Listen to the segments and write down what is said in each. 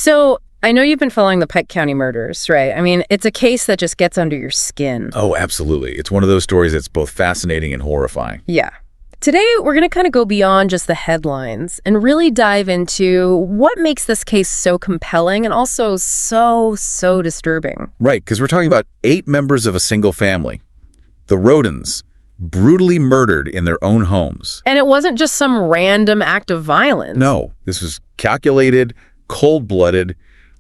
So I know you've been following the Pike County Murders, right? I mean, it's a case that just gets under your skin. Oh, absolutely. It's one of those stories that's both fascinating and horrifying. Yeah. Today, we're going to kind of go beyond just the headlines and really dive into what makes this case so compelling and also so disturbing. Right, because we're talking about 8 members of a single family. The Rhodens, brutally murdered in their own homes. And it wasn't just some random act of violence. No, this was calculated, cold-blooded,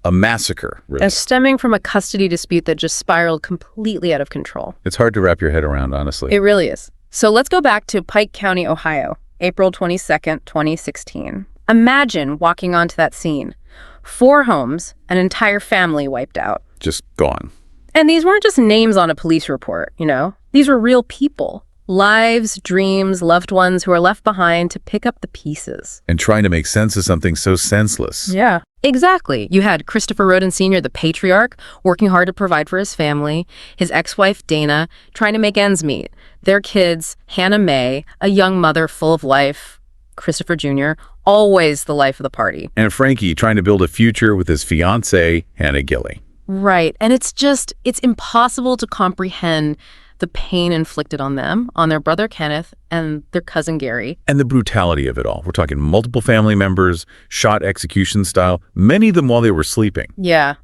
a massacre, really. And stemming from a custody dispute that just spiraled completely out of control. It's hard to wrap your head around, honestly. It really is. So let's go back to Pike County, Ohio, April 22nd, 2016. Imagine walking onto that scene. 4 homes, an entire family wiped out. Just gone. And these weren't just names on a police report, you know? These were real people. Lives, dreams, loved ones who are left behind to pick up the pieces. And trying to make sense of something so senseless. Yeah. Exactly. You had Christopher Rhoden Sr., the patriarch, working hard to provide for his family, his ex-wife, Dana, trying to make ends meet, their kids, Hannah Mae, a young mother full of life, Christopher Jr., always the life of the party. And Frankie trying to build a future with his fiancée, Hannah Gilley. Right. And it's impossible to comprehend the pain inflicted on them, on their brother Kenneth and their cousin Gary. And the brutality of it all. We're talking multiple family members, shot execution style, many of them while they were sleeping. Yeah.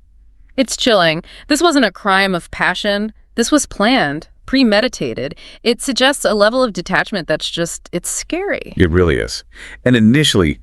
It's chilling. This wasn't a crime of passion. This was planned, premeditated. It suggests a level of detachment that's it's scary. It really is. And initially,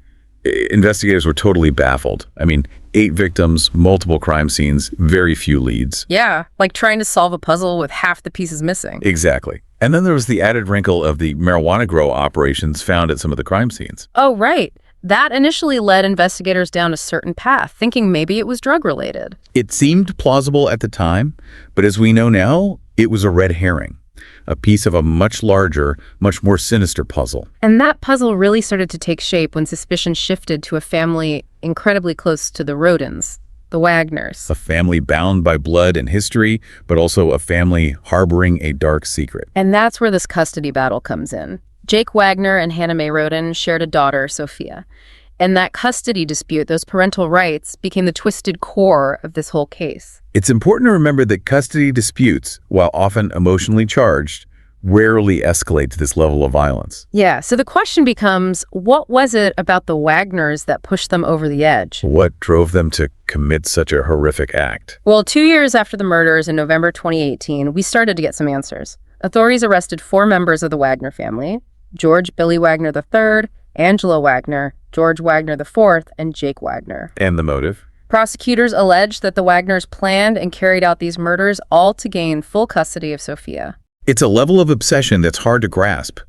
investigators were totally baffled. I mean, 8 victims, multiple crime scenes, very few leads. Yeah, like trying to solve a puzzle with half the pieces missing. Exactly. And then there was the added wrinkle of the marijuana grow operations found at some of the crime scenes. Oh, right. That initially led investigators down a certain path, thinking maybe it was drug-related. It seemed plausible at the time, but as we know now, it was a red herring. A piece of a much larger, much more sinister puzzle. And that puzzle really started to take shape when suspicion shifted to a family incredibly close to the Rhodens, the Wagners. A family bound by blood and history, but also a family harboring a dark secret. And that's where this custody battle comes in. Jake Wagner and Hannah Mae Rhoden shared a daughter, Sophia. And that custody dispute, those parental rights, became the twisted core of this whole case. It's important to remember that custody disputes, while often emotionally charged, rarely escalate to this level of violence. Yeah, so the question becomes, what was it about the Wagners that pushed them over the edge? What drove them to commit such a horrific act? Well, 2 years after the murders in November 2018, we started to get some answers. Authorities arrested 4 members of the Wagner family: George Billy Wagner III, Angela Wagner, George Wagner IV, and Jake Wagner. And the motive? Prosecutors alleged that the Wagners planned and carried out these murders all to gain full custody of Sophia. It's a level of obsession that's hard to grasp.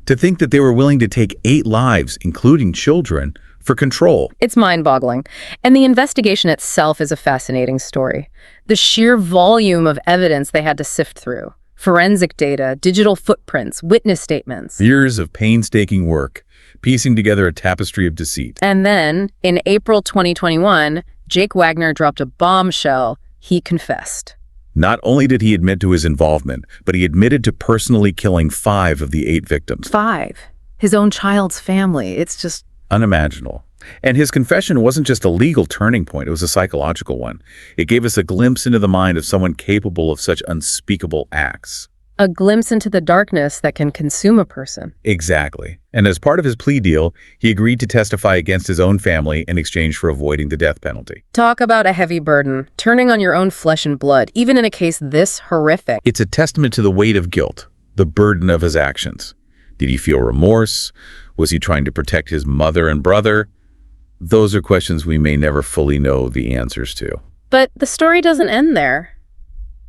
To think that they were willing to take 8 lives, including children, for control. It's mind-boggling. And the investigation itself is a fascinating story. The sheer volume of evidence they had to sift through. Forensic data, digital footprints, witness statements. Years of painstaking work, piecing together a tapestry of deceit. And then, in April 2021, Jake Wagner dropped a bombshell. He confessed. Not only did he admit to his involvement, but he admitted to personally killing 5 of the 8 victims. 5. His own child's family. It's just unimaginable. And his confession wasn't just a legal turning point, it was a psychological one. It gave us a glimpse into the mind of someone capable of such unspeakable acts. A glimpse into the darkness that can consume a person. Exactly. And as part of his plea deal, he agreed to testify against his own family in exchange for avoiding the death penalty. Talk about a heavy burden, turning on your own flesh and blood, even in a case this horrific. It's a testament to the weight of guilt, the burden of his actions. Did he feel remorse? Was he trying to protect his mother and brother? Those are questions we may never fully know the answers to. But the story doesn't end there.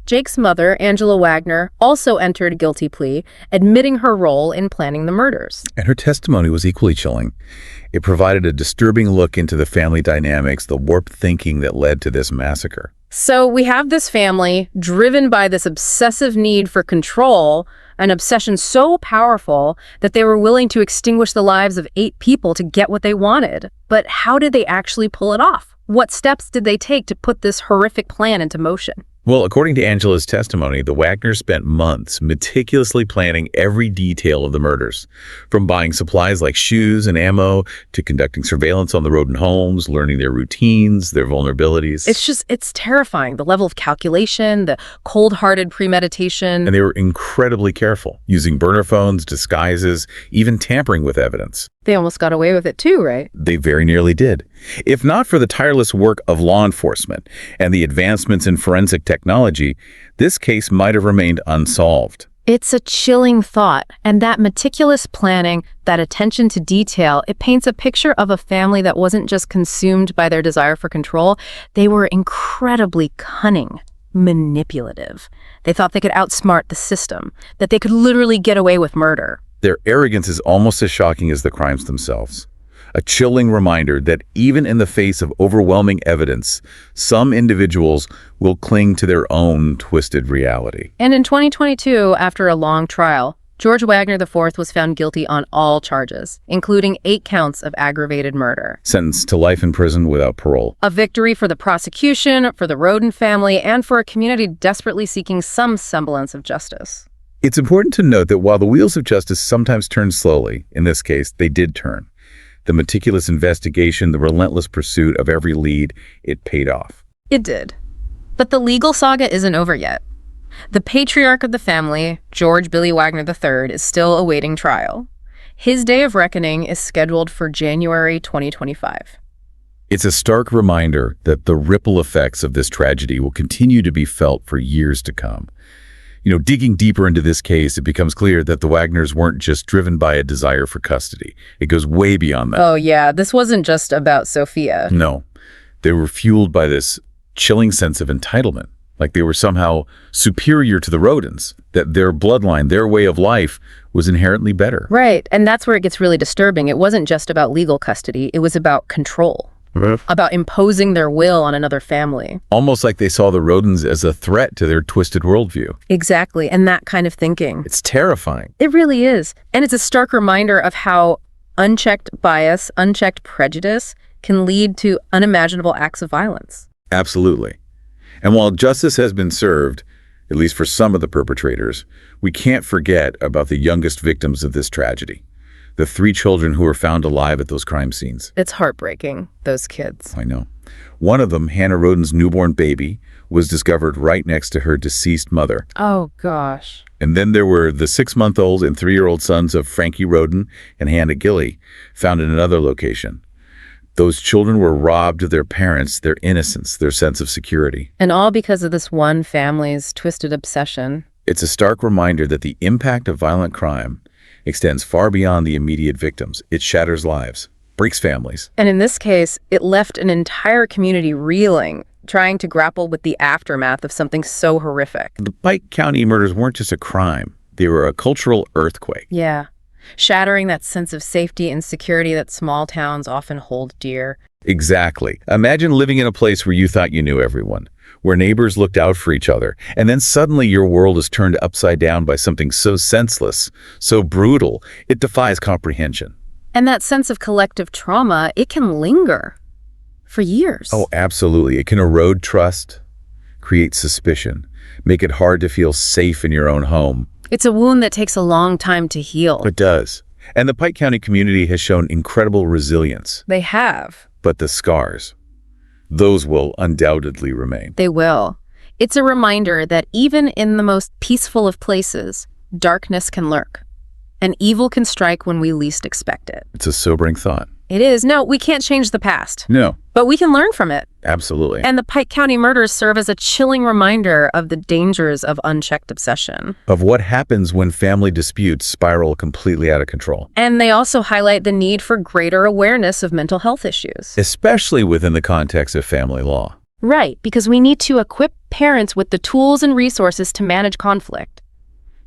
Jake's mother, Angela Wagner, also entered a guilty plea, admitting her role in planning the murders. And her testimony was equally chilling. It provided a disturbing look into the family dynamics, the warped thinking that led to this massacre. So we have this family driven by this obsessive need for control, an obsession so powerful that they were willing to extinguish the lives of 8 people to get what they wanted. But how did they actually pull it off? What steps did they take to put this horrific plan into motion? Well, according to Angela's testimony, the Wagners spent months meticulously planning every detail of the murders, from buying supplies like shoes and ammo to conducting surveillance on the Rhoden homes, learning their routines, their vulnerabilities. It's terrifying. The level of calculation, the cold-hearted premeditation. And they were incredibly careful, using burner phones, disguises, even tampering with evidence. They almost got away with it too, right? They very nearly did. If not for the tireless work of law enforcement and the advancements in forensic technology, this case might have remained unsolved. It's a chilling thought, and that meticulous planning, that attention to detail, it paints a picture of a family that wasn't just consumed by their desire for control. They were incredibly cunning, manipulative. They thought they could outsmart the system, that they could literally get away with murder. Their arrogance is almost as shocking as the crimes themselves. A chilling reminder that even in the face of overwhelming evidence, some individuals will cling to their own twisted reality. And in 2022, after a long trial, George Wagner IV was found guilty on all charges, including 8 counts of aggravated murder. Sentenced to life in prison without parole. A victory for the prosecution, for the Rhoden family, and for a community desperately seeking some semblance of justice. It's important to note that while the wheels of justice sometimes turn slowly, in this case, they did turn. The meticulous investigation, the relentless pursuit of every lead, it paid off. It did. But the legal saga isn't over yet. The patriarch of the family, George Billy Wagner III, is still awaiting trial. His day of reckoning is scheduled for January 2025. It's a stark reminder that the ripple effects of this tragedy will continue to be felt for years to come. Digging deeper into this case, it becomes clear that the Wagners weren't just driven by a desire for custody. It goes way beyond that. Oh yeah, this wasn't just about Sophia. No, they were fueled by this chilling sense of entitlement, like they were somehow superior to the Rhodens, that their bloodline, their way of life was inherently better. Right, and that's where it gets really disturbing. It wasn't just about legal custody, it was about control. About imposing their will on another family. Almost like they saw the Rhodens as a threat to their twisted worldview. Exactly, and that kind of thinking. It's terrifying. It really is. And it's a stark reminder of how unchecked bias, unchecked prejudice can lead to unimaginable acts of violence. Absolutely. And while justice has been served, at least for some of the perpetrators, we can't forget about the youngest victims of this tragedy. The 3 children who were found alive at those crime scenes. It's heartbreaking, those kids. I know. One of them, Hannah Rhoden's newborn baby, was discovered right next to her deceased mother. Oh, gosh. And then there were the 6-month-old and 3-year-old sons of Frankie Rhoden and Hannah Gilley, found in another location. Those children were robbed of their parents, their innocence, their sense of security. And all because of this one family's twisted obsession. It's a stark reminder that the impact of violent crime extends far beyond the immediate victims. It shatters lives, breaks families. And in this case, it left an entire community reeling, trying to grapple with the aftermath of something so horrific. The Pike County murders weren't just a crime. They were a cultural earthquake. Yeah, shattering that sense of safety and security that small towns often hold dear. Exactly. Imagine living in a place where you thought you knew everyone, where neighbors looked out for each other, and then suddenly your world is turned upside down by something so senseless, so brutal, it defies comprehension. And that sense of collective trauma, it can linger for years. Oh, absolutely. It can erode trust, create suspicion, make it hard to feel safe in your own home. It's a wound that takes a long time to heal. It does. And the Pike County community has shown incredible resilience. They have. But the scars, those will undoubtedly remain. They will. It's a reminder that even in the most peaceful of places, darkness can lurk, and evil can strike when we least expect it. It's a sobering thought. It is. No, we can't change the past. No. But we can learn from it. Absolutely. And the Pike County murders serve as a chilling reminder of the dangers of unchecked obsession. Of what happens when family disputes spiral completely out of control. And they also highlight the need for greater awareness of mental health issues. Especially within the context of family law. Right, because we need to equip parents with the tools and resources to manage conflict,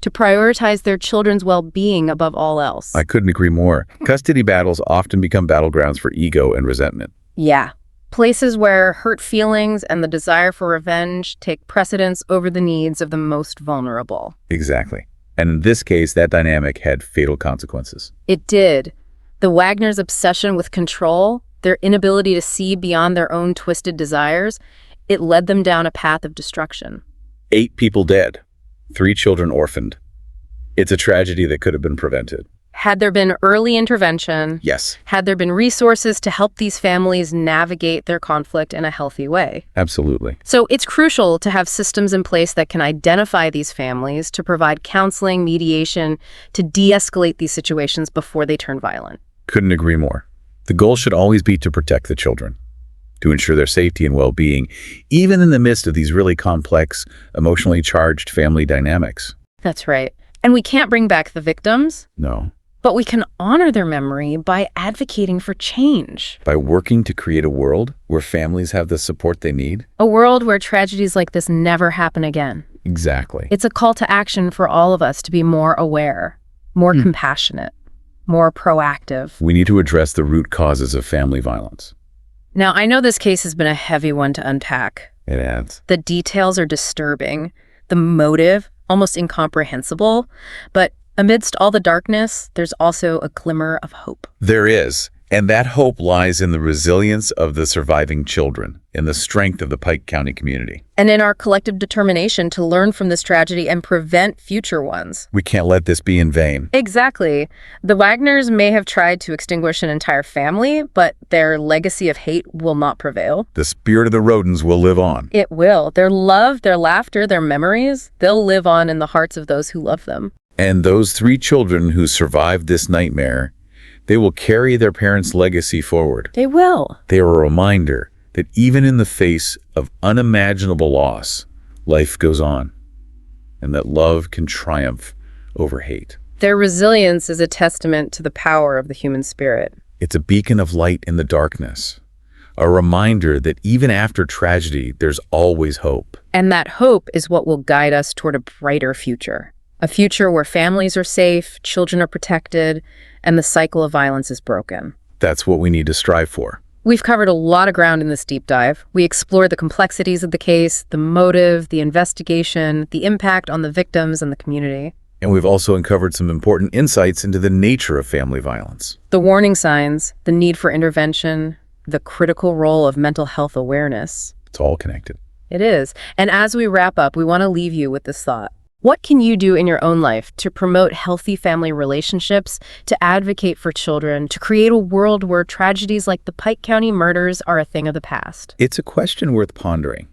to prioritize their children's well-being above all else. I couldn't agree more. Custody battles often become battlegrounds for ego and resentment. Yeah. Places where hurt feelings and the desire for revenge take precedence over the needs of the most vulnerable. Exactly. And in this case, that dynamic had fatal consequences. It did. The Wagners' obsession with control, their inability to see beyond their own twisted desires, it led them down a path of destruction. 8 people dead, 3 children orphaned. It's a tragedy that could have been prevented. Had there been early intervention, Yes, had there been resources to help these families navigate their conflict in a healthy way. absolutely. So it's crucial to have systems in place that can identify these families, to provide counseling, mediation, to de-escalate these situations before they turn violent. Couldn't agree more. The goal should always be to protect the children, to ensure their safety and well-being, even in the midst of these really complex, emotionally charged family dynamics. That's right. And we can't bring back the victims, No. but we can honor their memory by advocating for change. By working to create a world where families have the support they need? A world where tragedies like this never happen again. Exactly. It's a call to action for all of us to be more aware, more compassionate, more proactive. We need to address the root causes of family violence. Now, I know this case has been a heavy one to unpack. It adds. The details are disturbing, the motive almost incomprehensible, but amidst all the darkness, there's also a glimmer of hope. There is, and that hope lies in the resilience of the surviving children, in the strength of the Pike County community. And in our collective determination to learn from this tragedy and prevent future ones. We can't let this be in vain. Exactly. The Wagners may have tried to extinguish an entire family, but their legacy of hate will not prevail. The spirit of the Rhodens will live on. It will. Their love, their laughter, their memories, they'll live on in the hearts of those who love them. And those 3 children who survived this nightmare, they will carry their parents' legacy forward. They will. They are a reminder that even in the face of unimaginable loss, life goes on, and that love can triumph over hate. Their resilience is a testament to the power of the human spirit. It's a beacon of light in the darkness, a reminder that even after tragedy, there's always hope. And that hope is what will guide us toward a brighter future. A future where families are safe, children are protected, and the cycle of violence is broken. That's what we need to strive for. We've covered a lot of ground in this deep dive. We explored the complexities of the case, the motive, the investigation, the impact on the victims and the community. And we've also uncovered some important insights into the nature of family violence. The warning signs, the need for intervention, the critical role of mental health awareness. It's all connected. It is. And as we wrap up, we want to leave you with this thought. What can you do in your own life to promote healthy family relationships, to advocate for children, to create a world where tragedies like the Pike County murders are a thing of the past? It's a question worth pondering.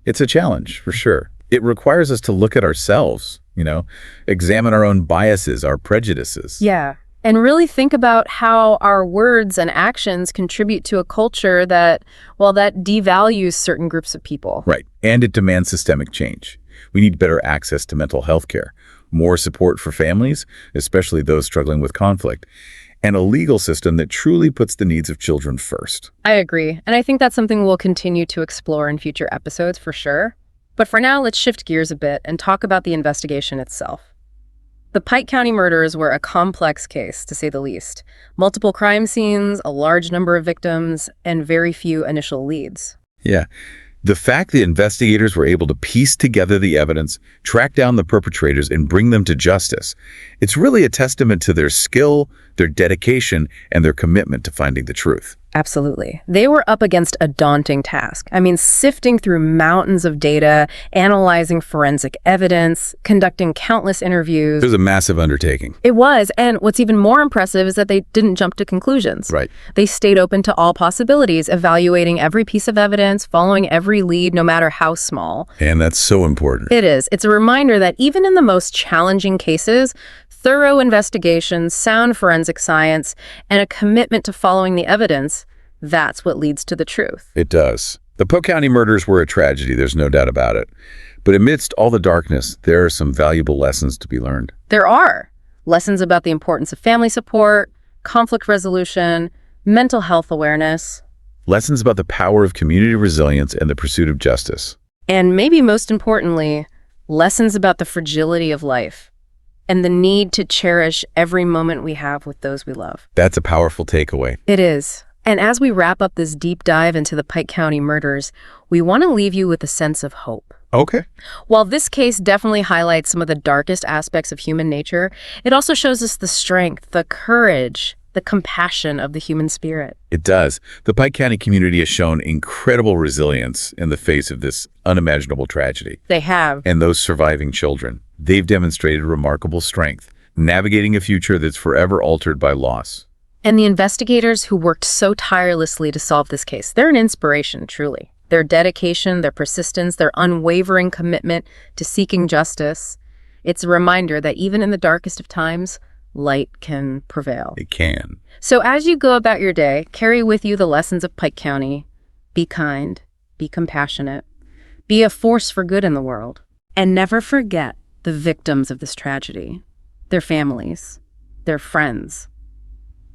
It's a challenge, for sure. It requires us to look at ourselves, examine our own biases, our prejudices. Yeah. And really think about how our words and actions contribute to a culture that devalues certain groups of people. Right. And it demands systemic change. We need better access to mental health care, more support for families, especially those struggling with conflict, and a legal system that truly puts the needs of children first. I agree. And I think that's something we'll continue to explore in future episodes for sure. But for now, let's shift gears a bit and talk about the investigation itself. The Pike County murders were a complex case, to say the least. Multiple crime scenes, a large number of victims, and very few initial leads. Yeah. The fact that investigators were able to piece together the evidence, track down the perpetrators, and bring them to justice, it's really a testament to their skill, their dedication, and their commitment to finding the truth. Absolutely. They were up against a daunting task. Sifting through mountains of data, analyzing forensic evidence, conducting countless interviews. It was a massive undertaking. It was, and what's even more impressive is that they didn't jump to conclusions. Right. They stayed open to all possibilities, evaluating every piece of evidence, following every lead, no matter how small. And that's so important. It is. It's a reminder that even in the most challenging cases, thorough investigations, sound forensic science, and a commitment to following the evidence, that's what leads to the truth. It does. The Pike County murders were a tragedy, there's no doubt about it. But amidst all the darkness, there are some valuable lessons to be learned. There are lessons about the importance of family support, conflict resolution, mental health awareness. Lessons about the power of community resilience and the pursuit of justice. And maybe most importantly, lessons about the fragility of life and the need to cherish every moment we have with those we love. That's a powerful takeaway. It is. And as we wrap up this deep dive into the Pike County murders, we want to leave you with a sense of hope. Okay. While this case definitely highlights some of the darkest aspects of human nature, it also shows us the strength, the courage, the compassion of the human spirit. It does. The Pike County community has shown incredible resilience in the face of this unimaginable tragedy. They have. And those surviving children, they've demonstrated remarkable strength, navigating a future that's forever altered by loss. And the investigators who worked so tirelessly to solve this case, they're an inspiration, truly. Their dedication, their persistence, their unwavering commitment to seeking justice, it's a reminder that even in the darkest of times, light can prevail. It can. So as you go about your day, carry with you the lessons of Pike County. Be kind, be compassionate, be a force for good in the world. And never forget the victims of this tragedy, their families, their friends,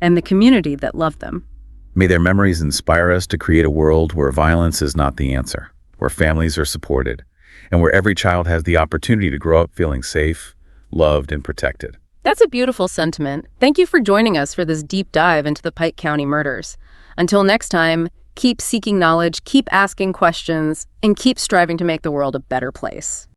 and the community that loved them. May their memories inspire us to create a world where violence is not the answer, where families are supported, and where every child has the opportunity to grow up feeling safe, loved, and protected. That's a beautiful sentiment. Thank you for joining us for this deep dive into the Pike County murders. Until next time, keep seeking knowledge, keep asking questions, and keep striving to make the world a better place.